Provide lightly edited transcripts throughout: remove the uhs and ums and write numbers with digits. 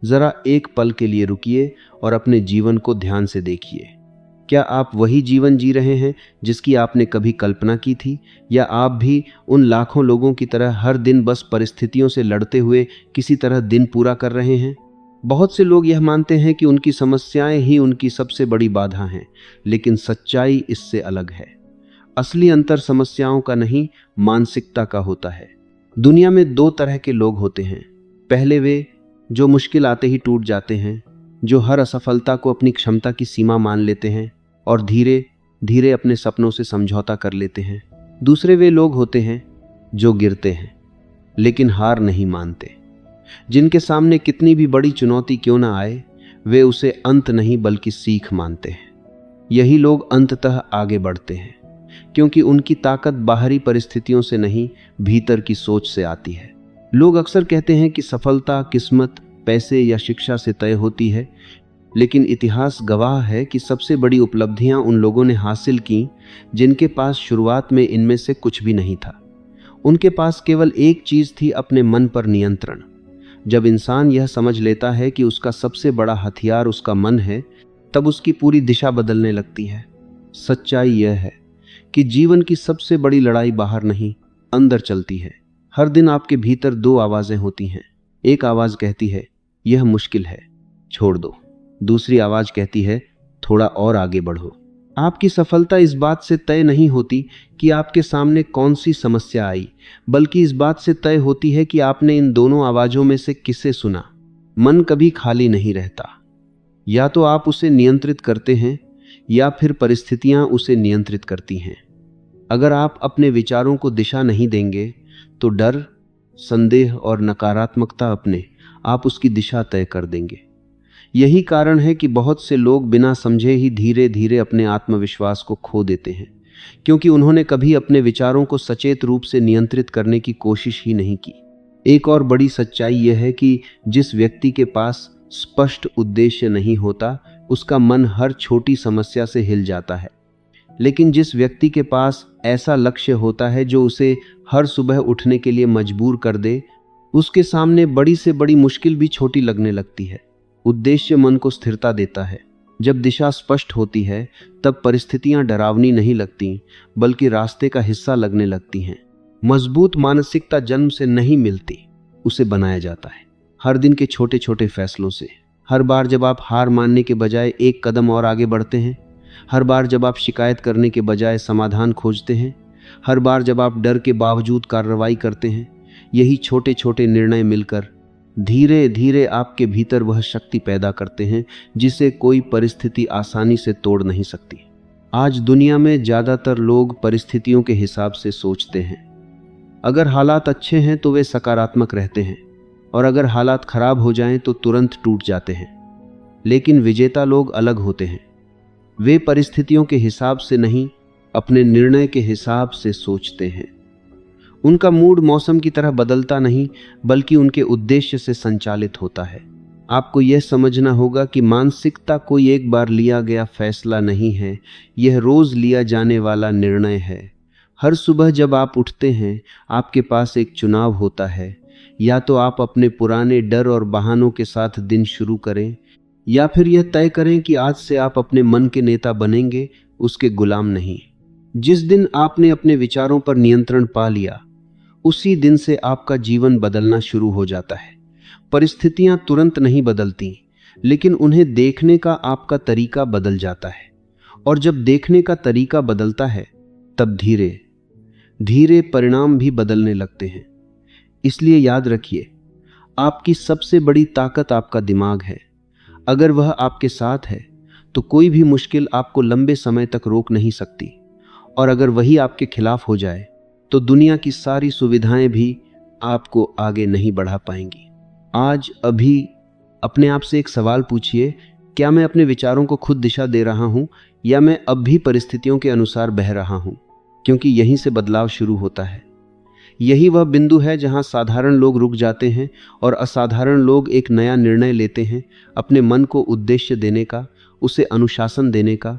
जरा एक पल के लिए रुकिए और अपने जीवन को ध्यान से देखिए। क्या आप वही जीवन जी रहे हैं जिसकी आपने कभी कल्पना की थी, या आप भी उन लाखों लोगों की तरह हर दिन बस परिस्थितियों से लड़ते हुए किसी तरह दिन पूरा कर रहे हैं? बहुत से लोग यह मानते हैं कि उनकी समस्याएं ही उनकी सबसे बड़ी बाधा हैं, लेकिन सच्चाई इससे अलग है। असली अंतर समस्याओं का नहीं, मानसिकता का होता है। दुनिया में दो तरह के लोग होते हैं। पहले वे जो मुश्किल आते ही टूट जाते हैं, जो हर असफलता को अपनी क्षमता की सीमा मान लेते हैं और धीरे धीरे अपने सपनों से समझौता कर लेते हैं। दूसरे वे लोग होते हैं जो गिरते हैं लेकिन हार नहीं मानते, जिनके सामने कितनी भी बड़ी चुनौती क्यों ना आए, वे उसे अंत नहीं बल्कि सीख मानते हैं। यही लोग अंततः आगे बढ़ते हैं, क्योंकि उनकी ताकत बाहरी परिस्थितियों से नहीं, भीतर की सोच से आती है। लोग अक्सर कहते हैं कि सफलता किस्मत, पैसे या शिक्षा से तय होती है, लेकिन इतिहास गवाह है कि सबसे बड़ी उपलब्धियां उन लोगों ने हासिल की जिनके पास शुरुआत में इनमें से कुछ भी नहीं था। उनके पास केवल एक चीज थी, अपने मन पर नियंत्रण। जब इंसान यह समझ लेता है कि उसका सबसे बड़ा हथियार उसका मन है, तब उसकी पूरी दिशा बदलने लगती है। सच्चाई यह है कि जीवन की सबसे बड़ी लड़ाई बाहर नहीं, अंदर चलती है। हर दिन आपके भीतर दो आवाजें होती हैं। एक आवाज कहती है यह मुश्किल है, छोड़ दो। दूसरी आवाज कहती है थोड़ा और आगे बढ़ो। आपकी सफलता इस बात से तय नहीं होती कि आपके सामने कौन सी समस्या आई, बल्कि इस बात से तय होती है कि आपने इन दोनों आवाजों में से किसे सुना। मन कभी खाली नहीं रहता। या तो आप उसे नियंत्रित करते हैं या फिर परिस्थितियां उसे नियंत्रित करती हैं। अगर आप अपने विचारों को दिशा नहीं देंगे तो डर, संदेह और नकारात्मकता अपने आप उसकी दिशा तय कर देंगे। यही कारण है कि बहुत से लोग बिना समझे ही धीरे धीरे अपने आत्मविश्वास को खो देते हैं, क्योंकि उन्होंने कभी अपने विचारों को सचेत रूप से नियंत्रित करने की कोशिश ही नहीं की। एक और बड़ी सच्चाई यह है कि जिस व्यक्ति के पास स्पष्ट उद्देश्य नहीं होता, उसका मन हर छोटी समस्या से हिल जाता है। लेकिन जिस व्यक्ति के पास ऐसा लक्ष्य होता है जो उसे हर सुबह उठने के लिए मजबूर कर दे, उसके सामने बड़ी से बड़ी मुश्किल भी छोटी लगने लगती है। उद्देश्य मन को स्थिरता देता है। जब दिशा स्पष्ट होती है, तब परिस्थितियां डरावनी नहीं लगती, बल्कि रास्ते का हिस्सा लगने लगती हैं। मजबूत मानसिकता जन्म से नहीं मिलती, उसे बनाया जाता है हर दिन के छोटे छोटे फैसलों से। हर बार जब आप हार मानने के बजाय एक कदम और आगे बढ़ते हैं, हर बार जब आप शिकायत करने के बजाय समाधान खोजते हैं, हर बार जब आप डर के बावजूद कार्रवाई करते हैं, यही छोटे छोटे निर्णय मिलकर धीरे धीरे आपके भीतर वह शक्ति पैदा करते हैं जिसे कोई परिस्थिति आसानी से तोड़ नहीं सकती। आज दुनिया में ज्यादातर लोग परिस्थितियों के हिसाब से सोचते हैं। अगर हालात अच्छे हैं तो वे सकारात्मक रहते हैं, और अगर हालात खराब हो जाएं तो तुरंत टूट जाते हैं। लेकिन विजेता लोग अलग होते हैं। वे परिस्थितियों के हिसाब से नहीं, अपने निर्णय के हिसाब से सोचते हैं। उनका मूड मौसम की तरह बदलता नहीं, बल्कि उनके उद्देश्य से संचालित होता है। आपको यह समझना होगा कि मानसिकता कोई एक बार लिया गया फैसला नहीं है, यह रोज लिया जाने वाला निर्णय है। हर सुबह जब आप उठते हैं, आपके पास एक चुनाव होता है। या तो आप अपने पुराने डर और बहानों के साथ दिन शुरू करें, या फिर यह तय करें कि आज से आप अपने मन के नेता बनेंगे, उसके गुलाम नहीं। जिस दिन आपने अपने विचारों पर नियंत्रण पा लिया, उसी दिन से आपका जीवन बदलना शुरू हो जाता है। परिस्थितियां तुरंत नहीं बदलती, लेकिन उन्हें देखने का आपका तरीका बदल जाता है। और जब देखने का तरीका बदलता है, तब धीरे धीरे परिणाम भी बदलने लगते हैं। इसलिए याद रखिए, आपकी सबसे बड़ी ताकत आपका दिमाग है। अगर वह आपके साथ है तो कोई भी मुश्किल आपको लंबे समय तक रोक नहीं सकती, और अगर वही आपके खिलाफ हो जाए तो दुनिया की सारी सुविधाएं भी आपको आगे नहीं बढ़ा पाएंगी। आज अभी अपने आप से एक सवाल पूछिए, क्या मैं अपने विचारों को खुद दिशा दे रहा हूं, या मैं अब भी परिस्थितियों के अनुसार बह रहा हूं? क्योंकि यहीं से बदलाव शुरू होता है। यही वह बिंदु है जहां साधारण लोग रुक जाते हैं और असाधारण लोग एक नया निर्णय लेते हैं, अपने मन को उद्देश्य देने का, उसे अनुशासन देने का,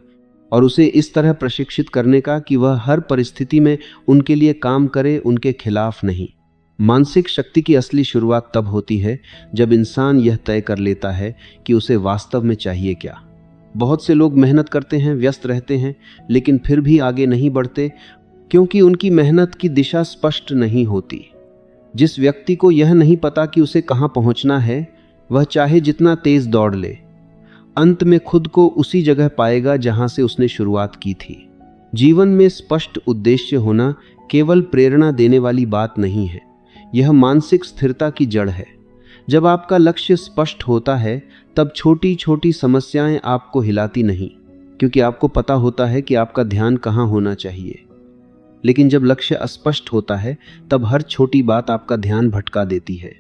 और उसे इस तरह प्रशिक्षित करने का कि वह हर परिस्थिति में उनके लिए काम करे, उनके खिलाफ नहीं। मानसिक शक्ति की असली शुरुआत तब होती है जब इंसान यह तय कर लेता है कि उसे वास्तव में चाहिए क्या। बहुत से लोग मेहनत करते हैं, व्यस्त रहते हैं, लेकिन फिर भी आगे नहीं बढ़ते क्योंकि उनकी मेहनत की दिशा स्पष्ट नहीं होती। जिस व्यक्ति को यह नहीं पता कि उसे कहां पहुंचना है, वह चाहे जितना तेज दौड़ ले, अंत में खुद को उसी जगह पाएगा जहां से उसने शुरुआत की थी। जीवन में स्पष्ट उद्देश्य होना केवल प्रेरणा देने वाली बात नहीं है, यह मानसिक स्थिरता की जड़ है। जब आपका लक्ष्य स्पष्ट होता है, तब छोटी छोटी समस्याएं आपको हिलाती नहीं, क्योंकि आपको पता होता है कि आपका ध्यान कहां होना चाहिए। लेकिन जब लक्ष्य अस्पष्ट होता है, तब हर छोटी बात आपका ध्यान भटका देती है।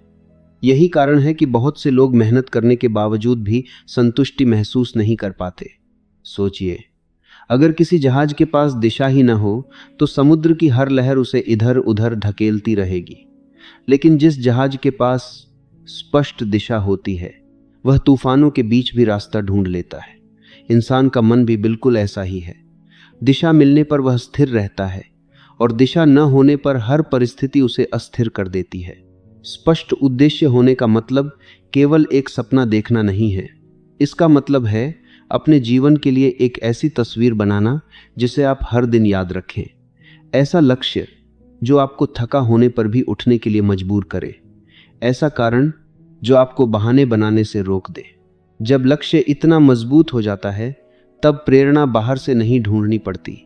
यही कारण है कि बहुत से लोग मेहनत करने के बावजूद भी संतुष्टि महसूस नहीं कर पाते। सोचिए, अगर किसी जहाज के पास दिशा ही न हो तो समुद्र की हर लहर उसे इधर उधर ढकेलती रहेगी। लेकिन जिस जहाज के पास स्पष्ट दिशा होती है, वह तूफानों के बीच भी रास्ता ढूंढ लेता है। इंसान का मन भी बिल्कुल ऐसा ही है। दिशा मिलने पर वह स्थिर रहता है और दिशा न होने पर हर परिस्थिति उसे अस्थिर कर देती है। स्पष्ट उद्देश्य होने का मतलब केवल एक सपना देखना नहीं है। इसका मतलब है अपने जीवन के लिए एक ऐसी तस्वीर बनाना जिसे आप हर दिन याद रखें। ऐसा लक्ष्य जो आपको थका होने पर भी उठने के लिए मजबूर करे। ऐसा कारण जो आपको बहाने बनाने से रोक दे। जब लक्ष्य इतना मजबूत हो जाता है, तब प्रेरणा बाहर से नहीं ढूंढनी पड़ती,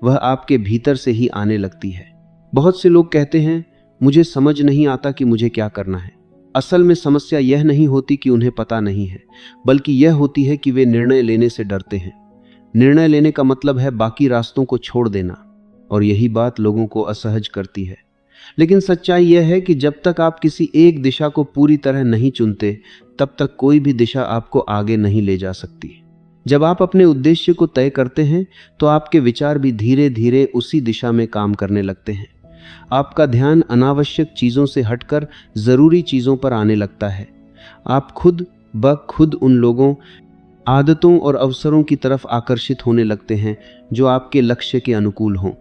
वह आपके भीतर से ही आने लगती है। बहुत से लोग कहते हैं, मुझे समझ नहीं आता कि मुझे क्या करना है। असल में समस्या यह नहीं होती कि उन्हें पता नहीं है, बल्कि यह होती है कि वे निर्णय लेने से डरते हैं। निर्णय लेने का मतलब है बाकी रास्तों को छोड़ देना, और यही बात लोगों को असहज करती है। लेकिन सच्चाई यह है कि जब तक आप किसी एक दिशा को पूरी तरह नहीं चुनते, तब तक कोई भी दिशा आपको आगे नहीं ले जा सकती। जब आप अपने उद्देश्य को तय करते हैं, तो आपके विचार भी धीरे धीरे उसी दिशा में काम करने लगते हैं। आपका ध्यान अनावश्यक चीजों से हटकर जरूरी चीजों पर आने लगता है। आप खुद ब खुद उन लोगों, आदतों और अवसरों की तरफ आकर्षित होने लगते हैं जो आपके लक्ष्य के अनुकूल हों।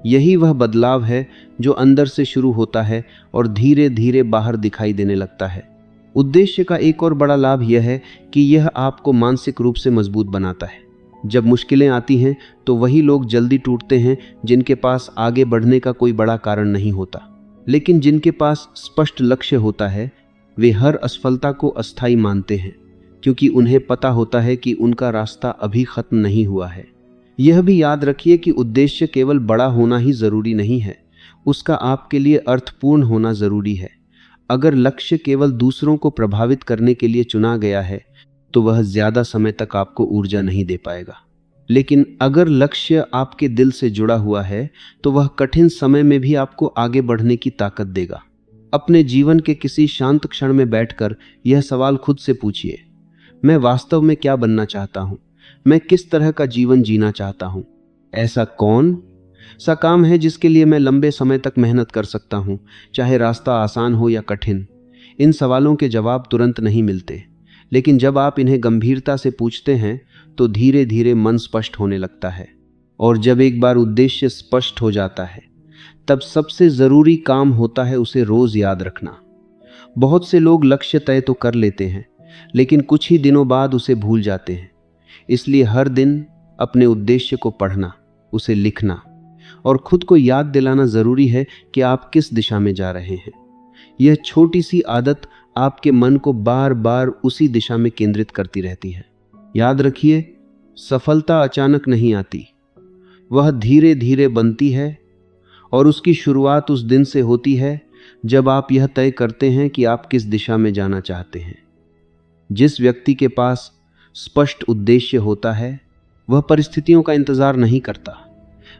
यही वह बदलाव है जो अंदर से शुरू होता है और धीरे धीरे बाहर दिखाई देने लगता है। उद्देश्य का एक और बड़ा लाभ यह है कि यह आपको मानसिक रूप से मजबूत बनाता है। जब मुश्किलें आती हैं, तो वही लोग जल्दी टूटते हैं जिनके पास आगे बढ़ने का कोई बड़ा कारण नहीं होता। लेकिन जिनके पास स्पष्ट लक्ष्य होता है, वे हर असफलता को अस्थायी मानते हैं, क्योंकि उन्हें पता होता है कि उनका रास्ता अभी खत्म नहीं हुआ है। यह भी याद रखिए कि उद्देश्य केवल बड़ा होना ही जरूरी नहीं है, उसका आपके लिए अर्थपूर्ण होना जरूरी है। अगर लक्ष्य केवल दूसरों को प्रभावित करने के लिए चुना गया है, तो वह ज्यादा समय तक आपको ऊर्जा नहीं दे पाएगा। लेकिन अगर लक्ष्य आपके दिल से जुड़ा हुआ है, तो वह कठिन समय में भी आपको आगे बढ़ने की ताकत देगा। अपने जीवन के किसी शांत क्षण में बैठकर यह सवाल खुद से पूछिए, मैं वास्तव में क्या बनना चाहता हूं? मैं किस तरह का जीवन जीना चाहता हूं? ऐसा कौन सा काम है जिसके लिए मैं लंबे समय तक मेहनत कर सकता हूं, चाहे रास्ता आसान हो या कठिन? इन सवालों के जवाब तुरंत नहीं मिलते, लेकिन जब आप इन्हें गंभीरता से पूछते हैं, तो धीरे धीरे मन स्पष्ट होने लगता है। और जब एक बार उद्देश्य स्पष्ट हो जाता है, तब सबसे जरूरी काम होता है उसे रोज याद रखना। बहुत से लोग लक्ष्य तय तो कर लेते हैं, लेकिन कुछ ही दिनों बाद उसे भूल जाते हैं। इसलिए हर दिन अपने उद्देश्य को पढ़ना, उसे लिखना और खुद को याद दिलाना जरूरी है कि आप किस दिशा में जा रहे हैं। यह छोटी सी आदत आपके मन को बार बार उसी दिशा में केंद्रित करती रहती है। याद रखिए, सफलता अचानक नहीं आती, वह धीरे धीरे बनती है, और उसकी शुरुआत उस दिन से होती है जब आप यह तय करते हैं कि आप किस दिशा में जाना चाहते हैं। जिस व्यक्ति के पास स्पष्ट उद्देश्य होता है, वह परिस्थितियों का इंतजार नहीं करता,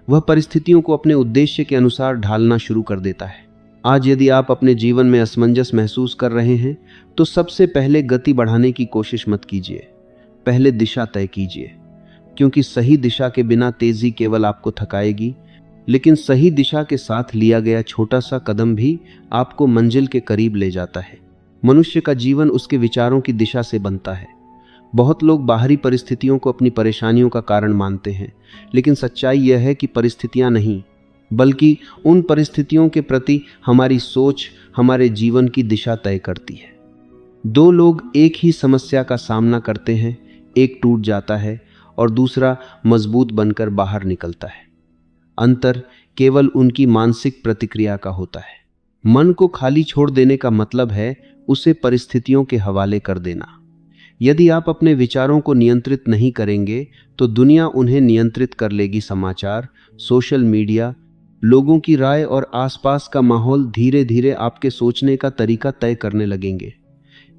वह परिस्थितियों को अपने उद्देश्य के अनुसार ढालना शुरू कर देता है। आज यदि आप अपने जीवन में असमंजस महसूस कर रहे हैं, तो सबसे पहले गति बढ़ाने की कोशिश मत कीजिए, पहले दिशा तय कीजिए, क्योंकि सही दिशा के बिना तेजी केवल आपको थकाएगी, लेकिन सही दिशा के साथ लिया गया छोटा सा कदम भी आपको मंजिल के करीब ले जाता है। मनुष्य का जीवन उसके विचारों की दिशा से बनता है। बहुत लोग बाहरी परिस्थितियों को अपनी परेशानियों का कारण मानते हैं, लेकिन सच्चाई यह है कि परिस्थितियां नहीं, बल्कि उन परिस्थितियों के प्रति हमारी सोच हमारे जीवन की दिशा तय करती है। दो लोग एक ही समस्या का सामना करते हैं, एक टूट जाता है और दूसरा मजबूत बनकर बाहर निकलता है। अंतर केवल उनकी मानसिक प्रतिक्रिया का होता है। मन को खाली छोड़ देने का मतलब है उसे परिस्थितियों के हवाले कर देना। यदि आप अपने विचारों को नियंत्रित नहीं करेंगे तो दुनिया उन्हें नियंत्रित कर लेगी। समाचार, सोशल मीडिया, लोगों की राय और आसपास का माहौल धीरे धीरे आपके सोचने का तरीका तय करने लगेंगे।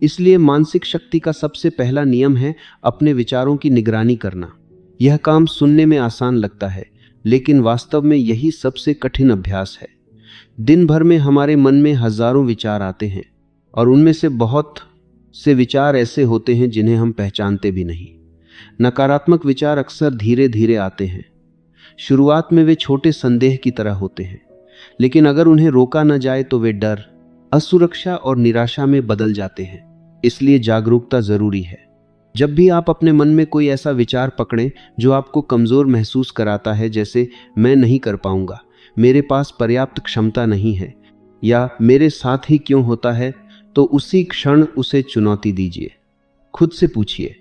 इसलिए मानसिक शक्ति का सबसे पहला नियम है अपने विचारों की निगरानी करना। यह काम सुनने में आसान लगता है, लेकिन वास्तव में यही सबसे कठिन अभ्यास है। दिन भर में हमारे मन में हजारों विचार आते हैं और उनमें से बहुत से विचार ऐसे होते हैं जिन्हें हम पहचानते भी नहीं। नकारात्मक विचार अक्सर धीरे धीरे आते हैं। शुरुआत में वे छोटे संदेह की तरह होते हैं, लेकिन अगर उन्हें रोका न जाए तो वे डर, असुरक्षा और निराशा में बदल जाते हैं। इसलिए जागरूकता जरूरी है। जब भी आप अपने मन में कोई ऐसा विचार पकड़ें जो आपको कमजोर महसूस कराता है, जैसे मैं नहीं कर पाऊंगा, मेरे पास पर्याप्त क्षमता नहीं है, या मेरे साथ ही क्यों होता है, तो उसी क्षण उसे चुनौती दीजिए। खुद से पूछिए,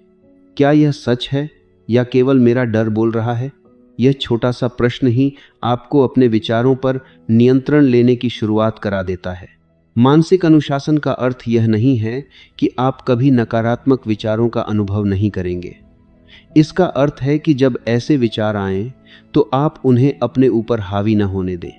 क्या यह सच है या केवल मेरा डर बोल रहा है? यह छोटा सा प्रश्न ही आपको अपने विचारों पर नियंत्रण लेने की शुरुआत करा देता है। मानसिक अनुशासन का अर्थ यह नहीं है कि आप कभी नकारात्मक विचारों का अनुभव नहीं करेंगे। इसका अर्थ है कि जब ऐसे विचार आएं तो आप उन्हें अपने ऊपर हावी न होने दें।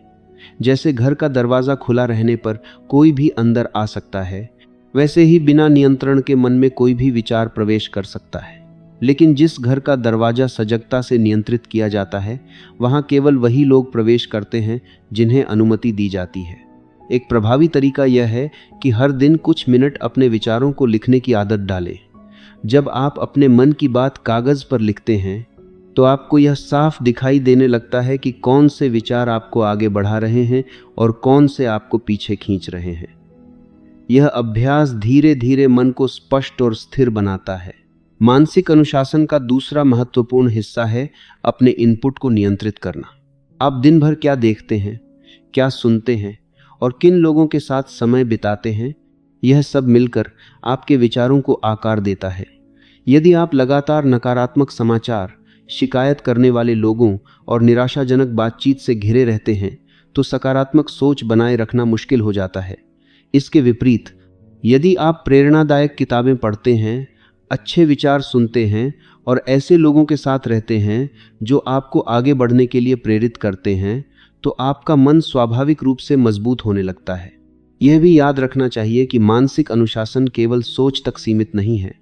जैसे घर का दरवाजा खुला रहने पर कोई भी अंदर आ सकता है, वैसे ही बिना नियंत्रण के मन में कोई भी विचार प्रवेश कर सकता है। लेकिन जिस घर का दरवाजा सजगता से नियंत्रित किया जाता है, वहां केवल वही लोग प्रवेश करते हैं जिन्हें अनुमति दी जाती है। एक प्रभावी तरीका यह है कि हर दिन कुछ मिनट अपने विचारों को लिखने की आदत डालें। जब आप अपने मन की बात कागज पर लिखते हैं तो आपको यह साफ दिखाई देने लगता है कि कौन से विचार आपको आगे बढ़ा रहे हैं और कौन से आपको पीछे खींच रहे हैं। यह अभ्यास धीरे धीरे मन को स्पष्ट और स्थिर बनाता है। मानसिक अनुशासन का दूसरा महत्वपूर्ण हिस्सा है अपने इनपुट को नियंत्रित करना। आप दिन भर क्या देखते हैं, क्या सुनते हैं और किन लोगों के साथ समय बिताते हैं, यह सब मिलकर आपके विचारों को आकार देता है। यदि आप लगातार नकारात्मक समाचार, शिकायत करने वाले लोगों और निराशाजनक बातचीत से घिरे रहते हैं तो सकारात्मक सोच बनाए रखना मुश्किल हो जाता है। इसके विपरीत, यदि आप प्रेरणादायक किताबें पढ़ते हैं, अच्छे विचार सुनते हैं और ऐसे लोगों के साथ रहते हैं जो आपको आगे बढ़ने के लिए प्रेरित करते हैं, तो आपका मन स्वाभाविक रूप से मजबूत होने लगता है। यह भी याद रखना चाहिए कि मानसिक अनुशासन केवल सोच तक सीमित नहीं है,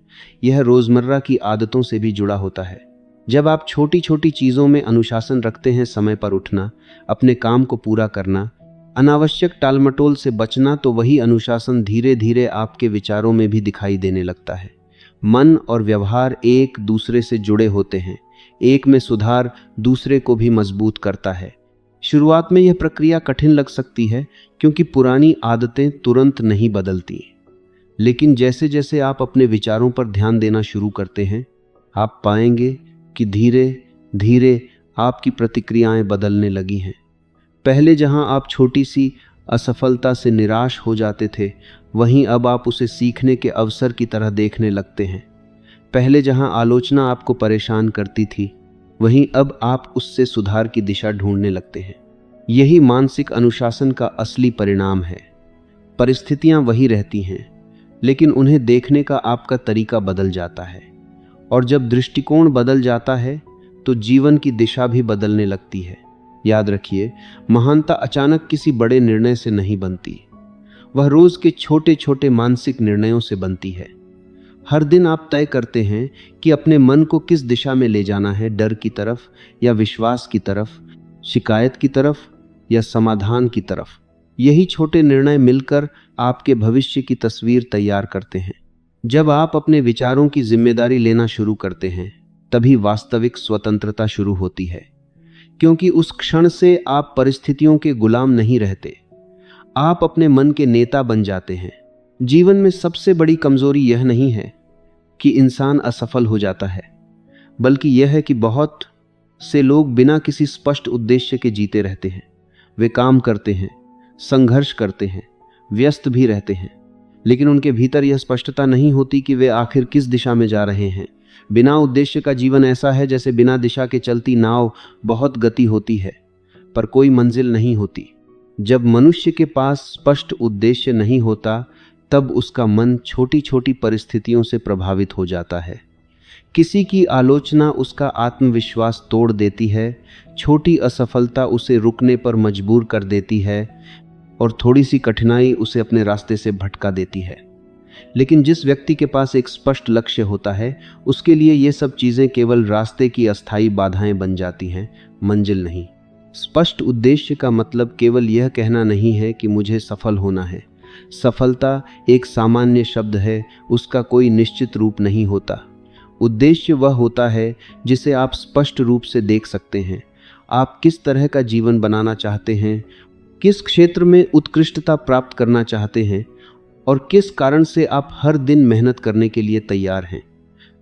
यह रोजमर्रा की आदतों से भी जुड़ा होता है। जब आप छोटी छोटी चीज़ों में अनुशासन रखते हैं, समय पर उठना, अपने काम को पूरा करना, अनावश्यक टालमटोल से बचना, तो वही अनुशासन धीरे धीरे आपके विचारों में भी दिखाई देने लगता है। मन और व्यवहार एक दूसरे से जुड़े होते हैं। एक में सुधार दूसरे को भी मजबूत करता है। शुरुआत में यह प्रक्रिया कठिन लग सकती है क्योंकि पुरानी आदतें तुरंत नहीं बदलती, लेकिन जैसे जैसे आप अपने विचारों पर ध्यान देना शुरू करते हैं, आप पाएंगे कि धीरे धीरे आपकी प्रतिक्रियाएं बदलने लगी हैं। पहले जहां आप छोटी सी असफलता से निराश हो जाते थे, वहीं अब आप उसे सीखने के अवसर की तरह देखने लगते हैं। पहले जहां आलोचना आपको परेशान करती थी, वहीं अब आप उससे सुधार की दिशा ढूंढने लगते हैं। यही मानसिक अनुशासन का असली परिणाम है। परिस्थितियां वही रहती हैं, लेकिन उन्हें देखने का आपका तरीका बदल जाता है, और जब दृष्टिकोण बदल जाता है तो जीवन की दिशा भी बदलने लगती है। याद रखिए, महानता अचानक किसी बड़े निर्णय से नहीं बनती, वह रोज के छोटे छोटे मानसिक निर्णयों से बनती है। हर दिन आप तय करते हैं कि अपने मन को किस दिशा में ले जाना है, डर की तरफ या विश्वास की तरफ, शिकायत की तरफ या समाधान की तरफ। यही छोटे निर्णय मिलकर आपके भविष्य की तस्वीर तैयार करते हैं। जब आप अपने विचारों की जिम्मेदारी लेना शुरू करते हैं, तभी वास्तविक स्वतंत्रता शुरू होती है, क्योंकि उस क्षण से आप परिस्थितियों के गुलाम नहीं रहते, आप अपने मन के नेता बन जाते हैं। जीवन में सबसे बड़ी कमजोरी यह नहीं है कि इंसान असफल हो जाता है, बल्कि यह है कि बहुत से लोग बिना किसी स्पष्ट उद्देश्य के जीते रहते हैं। वे काम करते हैं, संघर्ष करते हैं, व्यस्त भी रहते हैं, लेकिन उनके भीतर यह स्पष्टता नहीं होती कि वे आखिर किस दिशा में जा रहे हैं। बिना उद्देश्य का जीवन ऐसा है जैसे बिना दिशा के चलती नाव। बहुत गति होती है पर कोई मंजिल नहीं होती। जब मनुष्य के पास स्पष्ट उद्देश्य नहीं होता तब उसका मन छोटी छोटी परिस्थितियों से प्रभावित हो जाता है। किसी की आलोचना उसका आत्मविश्वास तोड़ देती है, छोटी असफलता उसे रुकने पर मजबूर कर देती है और थोड़ी सी कठिनाई उसे अपने रास्ते से भटका देती है। लेकिन जिस व्यक्ति के पास एक स्पष्ट लक्ष्य होता है, उसके लिए ये सब चीज़ें केवल रास्ते की अस्थायी बाधाएं बन जाती हैं, मंजिल नहीं। स्पष्ट उद्देश्य का मतलब केवल यह कहना नहीं है कि मुझे सफल होना है। सफलता एक सामान्य शब्द है, उसका कोई निश्चित रूप नहीं होता। उद्देश्य वह होता है जिसे आप स्पष्ट रूप से देख सकते हैं। आप किस तरह का जीवन बनाना चाहते हैं, किस क्षेत्र में उत्कृष्टता प्राप्त करना चाहते हैं और किस कारण से आप हर दिन मेहनत करने के लिए तैयार हैं।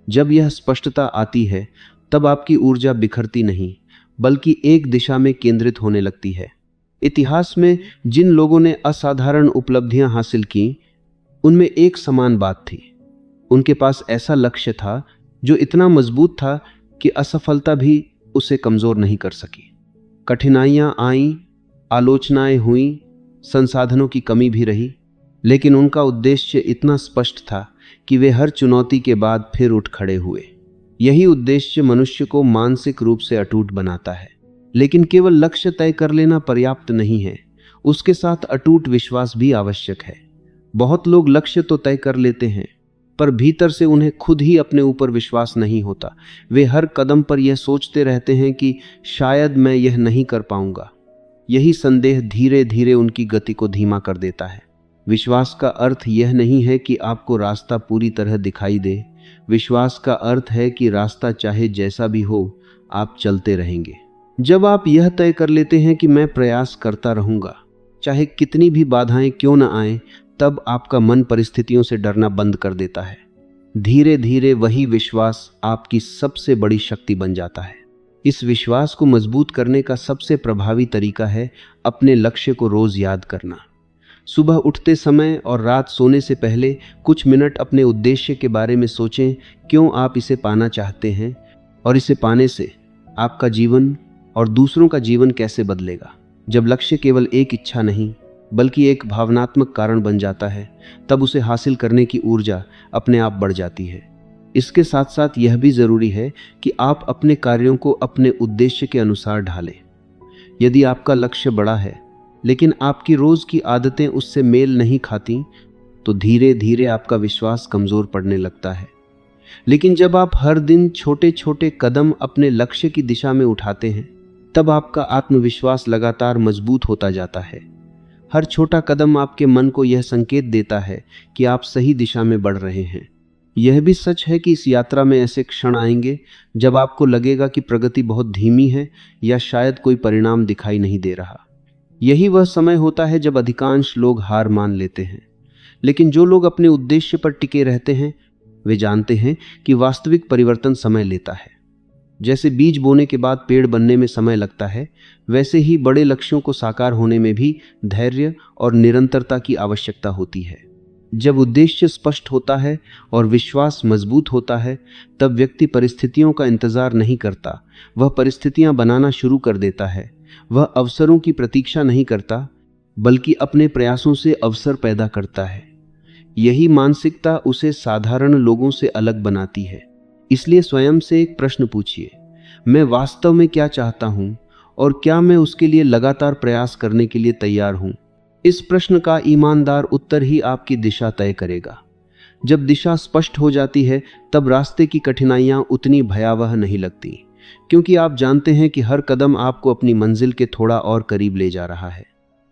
जब यह स्पष्टता आती है तब आपकी ऊर्जा बिखरती नहीं बल्कि एक दिशा में केंद्रित होने लगती है। इतिहास में जिन लोगों ने असाधारण उपलब्धियां हासिल की, उनमें एक समान बात थी। उनके पास ऐसा लक्ष्य था जो इतना मजबूत था कि असफलता भी उसे कमजोर नहीं कर सकी। कठिनाइयां आईं, आलोचनाएं हुईं, संसाधनों की कमी भी रही, लेकिन उनका उद्देश्य इतना स्पष्ट था कि वे हर चुनौती के बाद फिर उठ खड़े हुए। यही उद्देश्य मनुष्य को मानसिक रूप से अटूट बनाता है। लेकिन केवल लक्ष्य तय कर लेना पर्याप्त नहीं है, उसके साथ अटूट विश्वास भी आवश्यक है। बहुत लोग लक्ष्य तो तय कर लेते हैं पर भीतर से उन्हें खुद ही अपने ऊपर विश्वास नहीं होता। वे हर कदम पर यह सोचते रहते हैं कि शायद मैं यह नहीं कर पाऊंगा। यही संदेह धीरे धीरे उनकी गति को धीमा कर देता है। विश्वास का अर्थ यह नहीं है कि आपको रास्ता पूरी तरह दिखाई दे। विश्वास का अर्थ है कि रास्ता चाहे जैसा भी हो, आप चलते रहेंगे। जब आप यह तय कर लेते हैं कि मैं प्रयास करता रहूंगा, चाहे कितनी भी बाधाएं क्यों न आए, तब आपका मन परिस्थितियों से डरना बंद कर देता है। धीरे धीरे वही विश्वास आपकी सबसे बड़ी शक्ति बन जाता है। इस विश्वास को मजबूत करने का सबसे प्रभावी तरीका है अपने लक्ष्य को रोज याद करना। सुबह उठते समय और रात सोने से पहले कुछ मिनट अपने उद्देश्य के बारे में सोचें। क्यों आप इसे पाना चाहते हैं और इसे पाने से आपका जीवन और दूसरों का जीवन कैसे बदलेगा। जब लक्ष्य केवल एक इच्छा नहीं बल्कि एक भावनात्मक कारण बन जाता है, तब उसे हासिल करने की ऊर्जा अपने आप बढ़ जाती है। इसके साथ साथ यह भी ज़रूरी है कि आप अपने कार्यों को अपने उद्देश्य के अनुसार ढालें। यदि आपका लक्ष्य बड़ा है लेकिन आपकी रोज़ की आदतें उससे मेल नहीं खाती, तो धीरे धीरे आपका विश्वास कमज़ोर पड़ने लगता है। लेकिन जब आप हर दिन छोटे छोटे कदम अपने लक्ष्य की दिशा में उठाते हैं, तब आपका आत्मविश्वास लगातार मजबूत होता जाता है। हर छोटा कदम आपके मन को यह संकेत देता है कि आप सही दिशा में बढ़ रहे हैं। यह भी सच है कि इस यात्रा में ऐसे क्षण आएंगे जब आपको लगेगा कि प्रगति बहुत धीमी है या शायद कोई परिणाम दिखाई नहीं दे रहा। यही वह समय होता है जब अधिकांश लोग हार मान लेते हैं। लेकिन जो लोग अपने उद्देश्य पर टिके रहते हैं, वे जानते हैं कि वास्तविक परिवर्तन समय लेता है। जैसे बीज बोने के बाद पेड़ बनने में समय लगता है, वैसे ही बड़े लक्ष्यों को साकार होने में भी धैर्य और निरंतरता की आवश्यकता होती है। जब उद्देश्य स्पष्ट होता है और विश्वास मजबूत होता है, तब व्यक्ति परिस्थितियों का इंतजार नहीं करता, वह परिस्थितियां बनाना शुरू कर देता है। वह अवसरों की प्रतीक्षा नहीं करता बल्कि अपने प्रयासों से अवसर पैदा करता है। यही मानसिकता उसे साधारण लोगों से अलग बनाती है। इसलिए स्वयं से एक प्रश्न पूछिए, मैं वास्तव में क्या चाहता हूं और क्या मैं उसके लिए लगातार प्रयास करने के लिए तैयार हूं। इस प्रश्न का ईमानदार उत्तर ही आपकी दिशा तय करेगा। जब दिशा स्पष्ट हो जाती है, तब रास्ते की कठिनाइयां उतनी भयावह नहीं लगती, क्योंकि आप जानते हैं कि हर कदम आपको अपनी मंजिल के थोड़ा और करीब ले जा रहा है।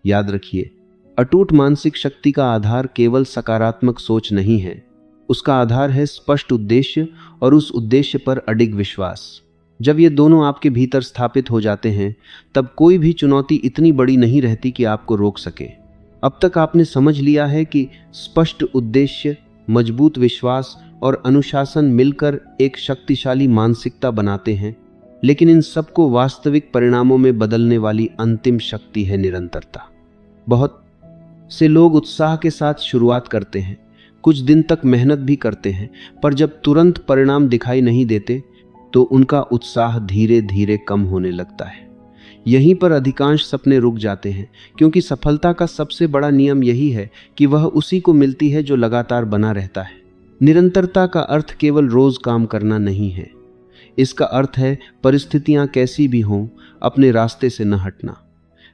याद रखिए, अटूट मानसिक शक्ति का आधार केवल सकारात्मक सोच नहीं है, उसका आधार है स्पष्ट उद्देश्य और उस उद्देश्य पर अडिग विश्वास। जब ये दोनों आपके भीतर स्थापित हो जाते हैं, तब कोई भी चुनौती इतनी बड़ी नहीं रहती कि आपको रोक सके। अब तक आपने समझ लिया है कि स्पष्ट उद्देश्य, मजबूत विश्वास और अनुशासन मिलकर एक शक्तिशाली मानसिकता बनाते हैं। लेकिन इन सबको वास्तविक परिणामों में बदलने वाली अंतिम शक्ति है निरंतरता। बहुत से लोग उत्साह के साथ शुरुआत करते हैं, कुछ दिन तक मेहनत भी करते हैं, पर जब तुरंत परिणाम दिखाई नहीं देते तो उनका उत्साह धीरे धीरे कम होने लगता है। यहीं पर अधिकांश सपने रुक जाते हैं, क्योंकि सफलता का सबसे बड़ा नियम यही है कि वह उसी को मिलती है जो लगातार बना रहता है। निरंतरता का अर्थ केवल रोज काम करना नहीं है, इसका अर्थ है परिस्थितियां कैसी भी हों अपने रास्ते से न हटना।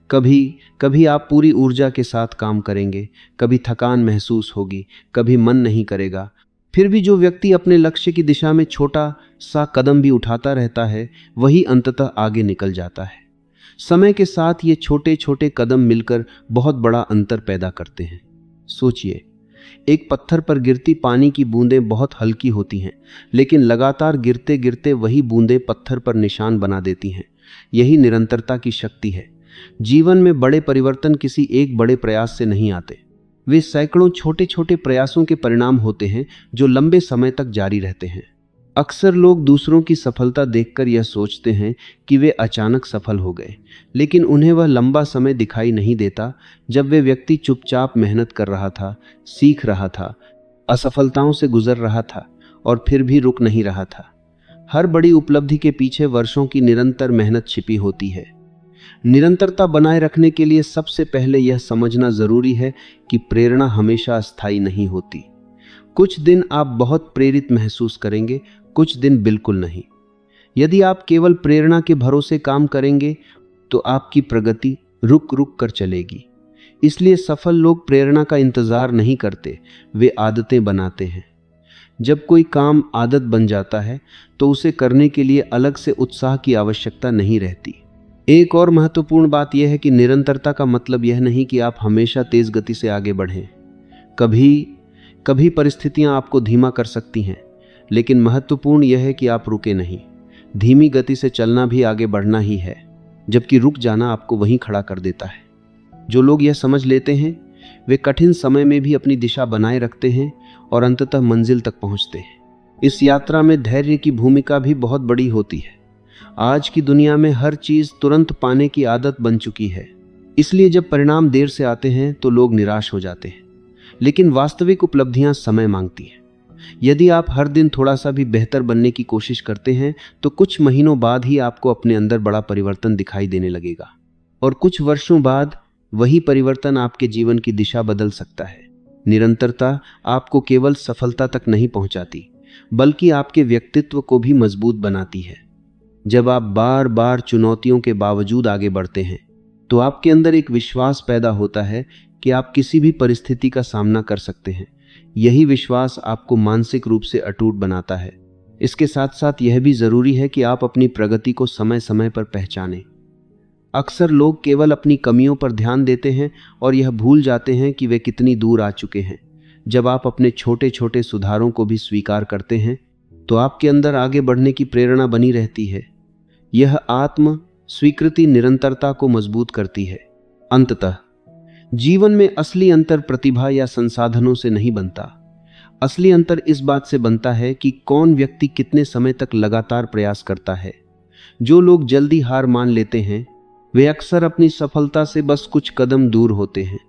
कभी कभी आप पूरी ऊर्जा के साथ काम करेंगे, कभी थकान महसूस होगी, कभी मन नहीं करेगा। फिर भी जो व्यक्ति अपने लक्ष्य की दिशा में छोटा सा कदम भी उठाता रहता है, वही अंततः आगे निकल जाता है। समय के साथ ये छोटे छोटे कदम मिलकर बहुत बड़ा अंतर पैदा करते हैं। सोचिए, एक पत्थर पर गिरती पानी की बूंदें बहुत हल्की होती हैं, लेकिन लगातार गिरते गिरते वही बूंदें पत्थर पर निशान बना देती हैं। यही निरंतरता की शक्ति है। जीवन में बड़े परिवर्तन किसी एक बड़े प्रयास से नहीं आते, वे सैकड़ों छोटे छोटे प्रयासों के परिणाम होते हैं जो लंबे समय तक जारी रहते हैं। अक्सर लोग दूसरों की सफलता देखकर यह सोचते हैं कि वे अचानक सफल हो गए, लेकिन उन्हें वह लंबा समय दिखाई नहीं देता जब वे व्यक्ति चुपचाप मेहनत कर रहा था, सीख रहा था, असफलताओं से गुजर रहा था और फिर भी रुक नहीं रहा था। हर बड़ी उपलब्धि के पीछे वर्षों की निरंतर मेहनत छिपी होती है। निरंतरता बनाए रखने के लिए सबसे पहले यह समझना जरूरी है कि प्रेरणा हमेशा अस्थायी नहीं होती। कुछ दिन आप बहुत प्रेरित महसूस करेंगे, कुछ दिन बिल्कुल नहीं। यदि आप केवल प्रेरणा के भरोसे काम करेंगे तो आपकी प्रगति रुक रुक कर चलेगी। इसलिए सफल लोग प्रेरणा का इंतजार नहीं करते, वे आदतें बनाते हैं। जब कोई काम आदत बन जाता है तो उसे करने के लिए अलग से उत्साह की आवश्यकता नहीं रहती। एक और महत्वपूर्ण बात यह है कि निरंतरता का मतलब यह नहीं कि आप हमेशा तेज गति से आगे बढ़ें। कभी कभी परिस्थितियां आपको धीमा कर सकती हैं, लेकिन महत्वपूर्ण यह है कि आप रुके नहीं। धीमी गति से चलना भी आगे बढ़ना ही है, जबकि रुक जाना आपको वहीं खड़ा कर देता है। जो लोग यह समझ लेते हैं वे कठिन समय में भी अपनी दिशा बनाए रखते हैं और अंततः मंजिल तक पहुंचते हैं। इस यात्रा में धैर्य की भूमिका भी बहुत बड़ी होती है। आज की दुनिया में हर चीज तुरंत पाने की आदत बन चुकी है, इसलिए जब परिणाम देर से आते हैं तो लोग निराश हो जाते हैं। लेकिन वास्तविक उपलब्धियां समय मांगती हैं। यदि आप हर दिन थोड़ा सा भी बेहतर बनने की कोशिश करते हैं तो कुछ महीनों बाद ही आपको अपने अंदर बड़ा परिवर्तन दिखाई देने लगेगा, और कुछ वर्षों बाद वही परिवर्तन आपके जीवन की दिशा बदल सकता है। निरंतरता आपको केवल सफलता तक नहीं पहुंचाती, बल्कि आपके व्यक्तित्व को भी मजबूत बनाती है। जब आप बार बार चुनौतियों के बावजूद आगे बढ़ते हैं तो आपके अंदर एक विश्वास पैदा होता है कि आप किसी भी परिस्थिति का सामना कर सकते हैं। यही विश्वास आपको मानसिक रूप से अटूट बनाता है। इसके साथ साथ यह भी जरूरी है कि आप अपनी प्रगति को समय समय पर पहचानें। अक्सर लोग केवल अपनी कमियों पर ध्यान देते हैं और यह भूल जाते हैं कि वे कितनी दूर आ चुके हैं। जब आप अपने छोटे छोटे सुधारों को भी स्वीकार करते हैं तो आपके अंदर आगे बढ़ने की प्रेरणा बनी रहती है। यह आत्म स्वीकृति निरंतरता को मजबूत करती है। अंततः जीवन में असली अंतर प्रतिभा या संसाधनों से नहीं बनता। असली अंतर इस बात से बनता है कि कौन व्यक्ति कितने समय तक लगातार प्रयास करता है। जो लोग जल्दी हार मान लेते हैं वे अक्सर अपनी सफलता से बस कुछ कदम दूर होते हैं,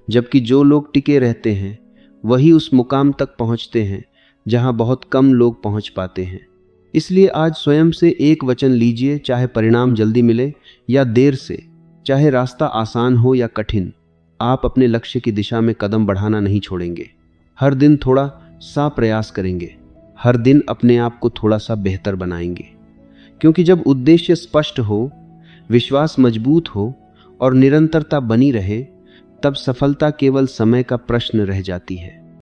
जबकि जो लोग टिके रहते हैं वही उस मुकाम तक पहुंचते हैं जहां बहुत कम लोग पहुंच पाते हैं। इसलिए आज स्वयं से एक वचन लीजिए, चाहे परिणाम जल्दी मिले या देर से, चाहे रास्ता आसान हो या कठिन, आप अपने लक्ष्य की दिशा में कदम बढ़ाना नहीं छोड़ेंगे। हर दिन थोड़ा सा प्रयास करेंगे, हर दिन अपने आप को थोड़ा सा बेहतर बनाएंगे। क्योंकि जब उद्देश्य स्पष्ट हो, विश्वास मजबूत हो और निरंतरता बनी रहे, तब सफलता केवल समय का प्रश्न रह जाती है।